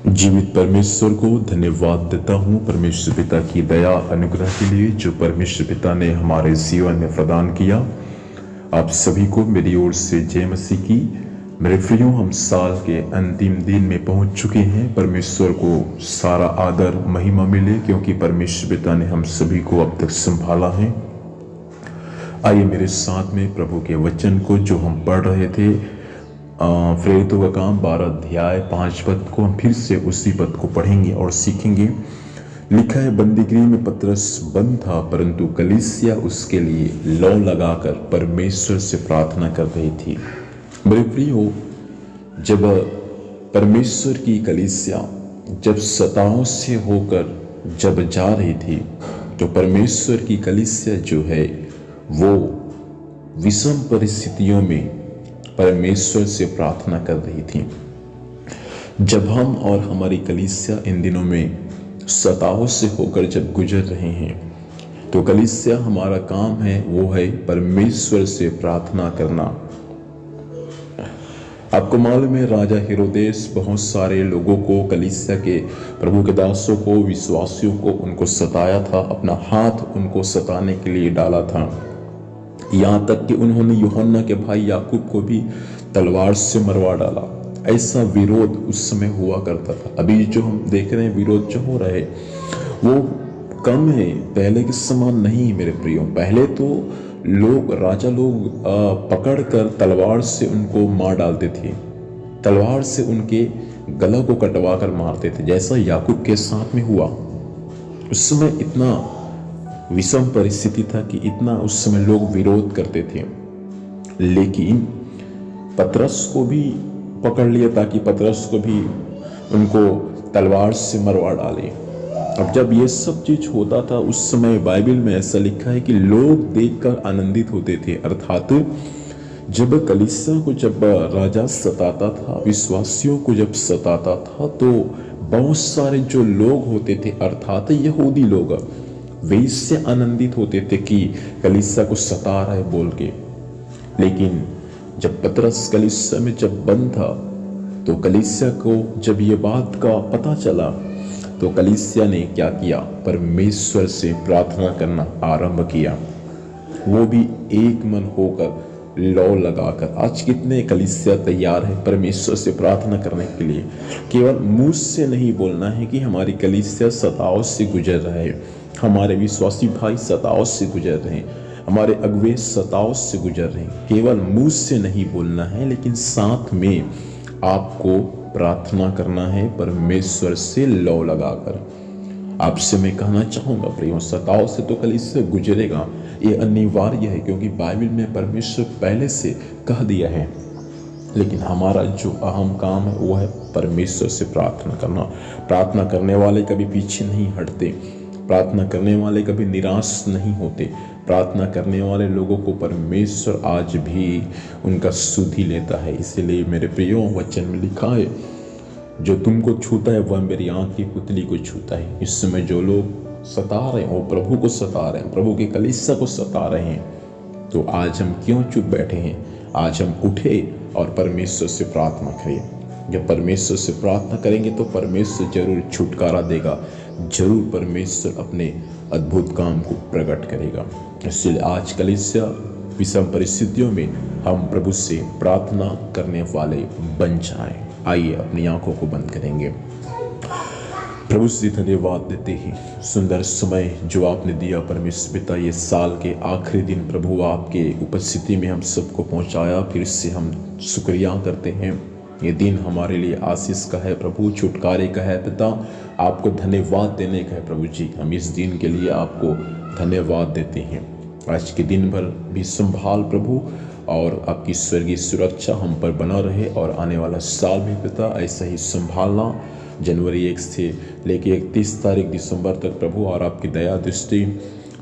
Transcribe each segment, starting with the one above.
जीवित परमेश्वर को धन्यवाद देता हूँ परमेश्वर पिता की दया अनुग्रह के लिए जो परमेश्वर पिता ने हमारे जीवन में प्रदान किया। आप सभी को मेरी ओर से जय मसीह की। मेरे प्रियो, हम साल के अंतिम दिन में पहुंच चुके हैं। परमेश्वर को सारा आदर महिमा मिले क्योंकि परमेश्वर पिता ने हम सभी को अब तक संभाला है। आइए मेरे साथ में प्रभु के वचन को जो हम पढ़ रहे थे, प्रेरितों का काम 12 अध्याय 5 पद को हम फिर से उसी पद को पढ़ेंगे और सीखेंगे। लिखा है, बंदीगृह में पतरस बंद था परंतु कलीसिया उसके लिए लौ लगाकर परमेश्वर से प्रार्थना कर रही थी। मेरे प्रियो, जब परमेश्वर की कलीसिया जब सताओं से होकर जब जा रही थी तो परमेश्वर की कलीसिया जो है वो विषम परिस्थितियों में परमेश्वर से प्रार्थना कर रही थी। जब हम और हमारी कलीसिया इन दिनों में सताओं से होकर जब गुजर रहे हैं तो कलीसिया हमारा काम है वो है परमेश्वर से प्रार्थना करना। आपको मालूम है, राजा हेरोदेस बहुत सारे लोगों को, कलीसिया के प्रभु के दासों को, विश्वासियों को उनको सताया था, अपना हाथ उनको सताने के लिए डाला था। यहाँ तक कि उन्होंने यूहन्ना के भाई याकूब को भी तलवार से मरवा डाला। ऐसा विरोध उस समय हुआ करता था। अभी जो हम देख रहे हैं विरोध जो हो रहा है वो कम है, पहले के समान नहीं मेरे प्रियो। पहले तो राजा लोग पकड़ कर तलवार से उनको मार डालते थे, तलवार से उनके गला को कटवा कर मारते थे, जैसा याकूब के साथ में हुआ। उस समय इतना विषम परिस्थिति था कि इतना उस समय लोग विरोध करते थे। लेकिन पतरस को भी पकड़ लिया ताकि पतरस को भी उनको तलवार से मरवा डाले। अब जब ये सब चीज होता था उस समय बाइबल में ऐसा लिखा है कि लोग देखकर आनंदित होते थे। अर्थात जब कलीसिया को जब राजा सताता था, विश्वासियों को जब सताता था तो बहुत सारे जो लोग होते थे अर्थात यहूदी लोग वे इससे आनंदित होते थे कि कलीसिया को सता रहा है बोल के। लेकिन जब पतरस कलीसिया में जब बंद था तो कलीसिया को जब ये बात का पता चला तो कलीसिया ने क्या किया, परमेश्वर से प्रार्थना करना आरंभ किया, वो भी एक मन होकर लौ लगाकर। आज कितने कलीसिया तैयार है परमेश्वर से प्रार्थना करने के लिए। केवल मुंह से नहीं बोलना है कि हमारी कलीसिया सताओं से गुजर रहा है, हमारे विश्वासी भाई सताओं से गुजर रहे हैं, हमारे अगुवे सताओं से गुजर रहे हैं। केवल मुंह से नहीं बोलना है लेकिन साथ में आपको प्रार्थना करना है परमेश्वर से लौ लगाकर। आपसे मैं कहना चाहूंगा प्रियो, सताओं से तो कलीसिया गुजरेगा, ये अनिवार्य है क्योंकि बाइबल में परमेश्वर पहले से कह दिया है। लेकिन हमारा जो अहम काम है वो है परमेश्वर से प्रार्थना करना। प्रार्थना करने वाले कभी पीछे नहीं हटते, प्रार्थना करने वाले कभी निराश नहीं होते। प्रार्थना करने वाले लोगों को परमेश्वर आज भी उनका सुध ही लेता है। इसीलिए मेरे प्रियो, वचन में लिखा है, जो तुमको छूता है वह मेरी आंख की पुतली को छूता है। इस समय जो लोग सता रहे हैं वो प्रभु को सता रहे हैं, प्रभु के कलीसिया को सता रहे हैं। तो आज हम क्यों चुप बैठे हैं? आज हम उठे और परमेश्वर से प्रार्थना करें। जब परमेश्वर से प्रार्थना करेंगे तो परमेश्वर जरूर छुटकारा देगा, जरूर परमेश्वर अपने अद्भुत काम को प्रकट करेगा। इसलिए आज कलीसिया विषम परिस्थितियों में हम प्रभु से प्रार्थना करने वाले बन जाएं। आइए अपनी आंखों को बंद करेंगे। प्रभु से धन्यवाद देते हैं, सुंदर समय जो आपने दिया परमेश्वर पिता। ये साल के आखिरी दिन प्रभु आपके उपस्थिति में हम सबको पहुंचाया, फिर से हम शुक्रिया करते हैं। ये दिन हमारे लिए आशीष का है प्रभु, छुटकारे का है पिता, आपको धन्यवाद देने का है प्रभु जी। हम इस दिन के लिए आपको धन्यवाद देते हैं। आज के दिन भर भी संभाल प्रभु, और आपकी स्वर्गीय सुरक्षा हम पर बना रहे, और आने वाला साल भी पिता ऐसा ही संभालना, जनवरी 1 से लेके 31 तारीख दिसंबर तक प्रभु। और आपकी दया दृष्टि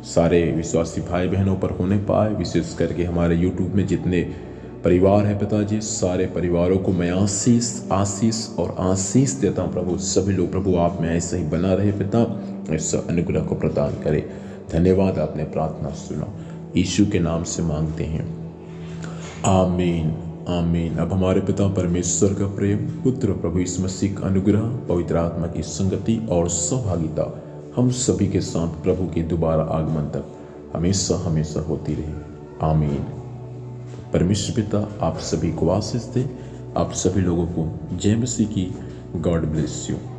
सारे विश्वासी भाई बहनों पर होने पाए, विशेष करके हमारे यूट्यूब में जितने परिवार है पिताजी, सारे परिवारों को मैं आशीष और आशीष देता हूँ प्रभु। सभी लोग प्रभु आप में ऐसा ही बना रहे पिता, ऐसा अनुग्रह को प्रदान करे। धन्यवाद, आपने प्रार्थना सुना, यीशु के नाम से मांगते हैं, आमीन आमीन। अब हमारे पिता परमेश्वर का प्रेम, पुत्र प्रभु यीशु मसीह का अनुग्रह, पवित्र आत्मा की संगति और सहभागिता हम सभी के साथ प्रभु के दोबारा आगमन तक हमेशा हमेशा होती रहे। आमीन। परमेश्वर पिता आप सभी को आशीष दे। आप सभी लोगों को जय मसीह की। God bless you.